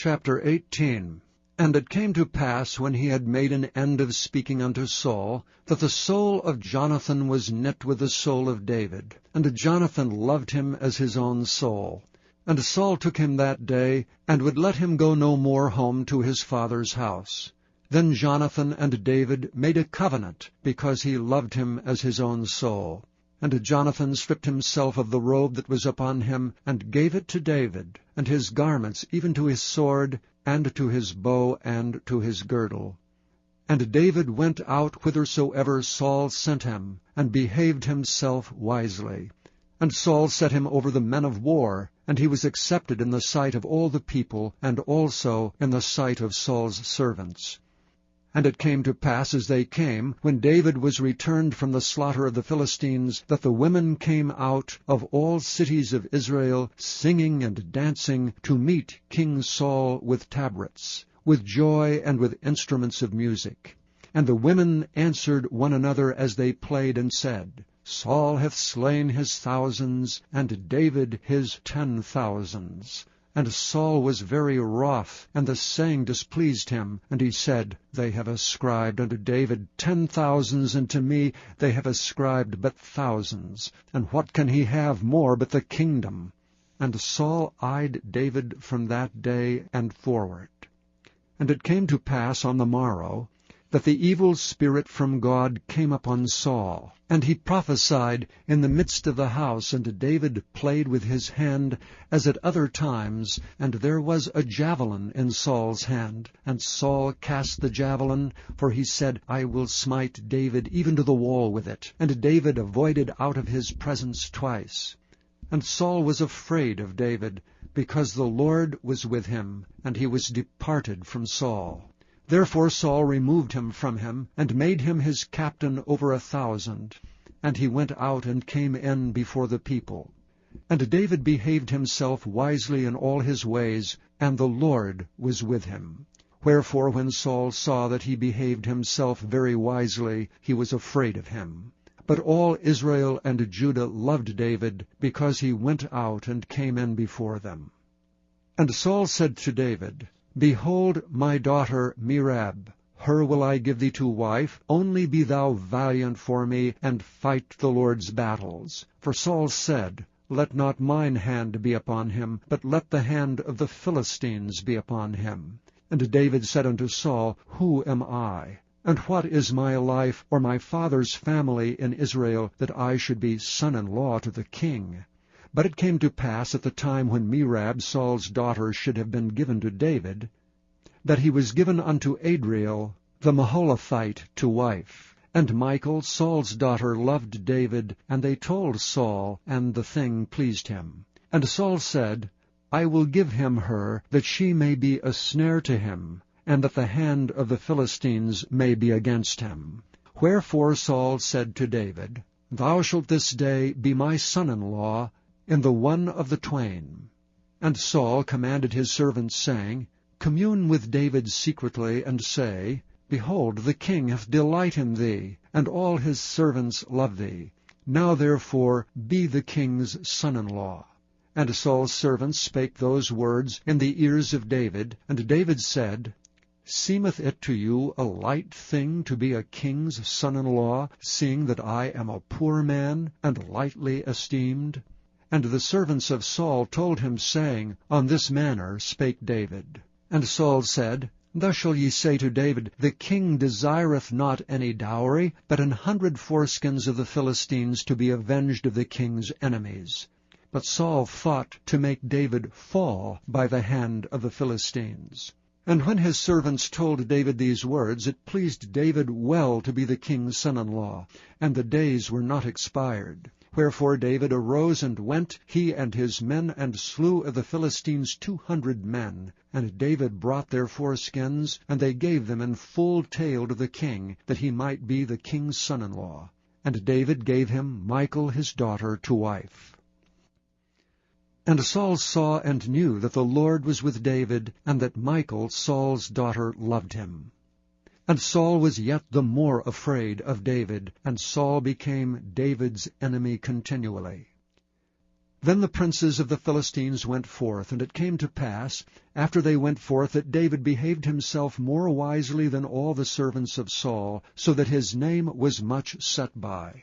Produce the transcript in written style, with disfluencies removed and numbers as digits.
Chapter 18. And it came to pass, when he had made an end of speaking unto Saul, that the soul of Jonathan was knit with the soul of David, and Jonathan loved him as his own soul. And Saul took him that day, and would let him go no more home to his father's house. Then Jonathan and David made a covenant, because he loved him as his own soul. And Jonathan stripped himself of the robe that was upon him, and gave it to David, and his garments, even to his sword, and to his bow, and to his girdle. And David went out whithersoever Saul sent him, and behaved himself wisely. And Saul set him over the men of war, and he was accepted in the sight of all the people, and also in the sight of Saul's servants. And it came to pass, as they came, when David was returned from the slaughter of the Philistines, that the women came out of all cities of Israel, singing and dancing, to meet King Saul with tabrets, with joy and with instruments of music. And the women answered one another as they played, and said, Saul hath slain his thousands, and David his 10,000s. And Saul was very wroth, and the saying displeased him. And he said, They have ascribed unto David 10,000s, and to me they have ascribed but thousands. And what can he have more but the kingdom? And Saul eyed David from that day and forward. And it came to pass on the morrow, that the evil spirit from God came upon Saul, and he prophesied in the midst of the house, and David played with his hand as at other times, and there was a javelin in Saul's hand. And Saul cast the javelin, for he said, I will smite David even to the wall with it. And David avoided out of his presence twice. And Saul was afraid of David, because the Lord was with him, and he was departed from Saul. Therefore Saul removed him from him, and made him his captain over 1,000. And he went out and came in before the people. And David behaved himself wisely in all his ways, and the Lord was with him. Wherefore when Saul saw that he behaved himself very wisely, he was afraid of him. But all Israel and Judah loved David, because he went out and came in before them. And Saul said to David, Behold my daughter Merab, her will I give thee to wife, only be thou valiant for me, and fight the Lord's battles. For Saul said, Let not mine hand be upon him, but let the hand of the Philistines be upon him. And David said unto Saul, Who am I? And what is my life, or my father's family in Israel, that I should be son-in-law to the king? But it came to pass at the time when Merab, Saul's daughter, should have been given to David, that he was given unto Adriel the Maholathite to wife. And Michal, Saul's daughter, loved David, and they told Saul, and the thing pleased him. And Saul said, I will give him her, that she may be a snare to him, and that the hand of the Philistines may be against him. Wherefore Saul said to David, Thou shalt this day be my son-in-law, in the one of the twain. And Saul commanded his servants, saying, Commune with David secretly, and say, Behold, the king hath delight in thee, and all his servants love thee. Now therefore be the king's son-in-law. And Saul's servants spake those words in the ears of David. And David said, Seemeth it to you a light thing to be a king's son-in-law, seeing that I am a poor man, and lightly esteemed? And the servants of Saul told him, saying, On this manner spake David. And Saul said, Thus shall ye say to David, The king desireth not any dowry, but 100 foreskins of the Philistines, to be avenged of the king's enemies. But Saul thought to make David fall by the hand of the Philistines. And when his servants told David these words, it pleased David well to be the king's son-in-law, and the days were not expired. Wherefore David arose and went, he and his men, and slew of the Philistines 200 men. And David brought their foreskins, and they gave them in full tale to the king, that he might be the king's son-in-law. And David gave him Michal his daughter to wife. And Saul saw and knew that the Lord was with David, and that Michal, Saul's daughter, loved him. And Saul was yet the more afraid of David, and Saul became David's enemy continually. Then the princes of the Philistines went forth, and it came to pass, after they went forth, that David behaved himself more wisely than all the servants of Saul, so that his name was much set by.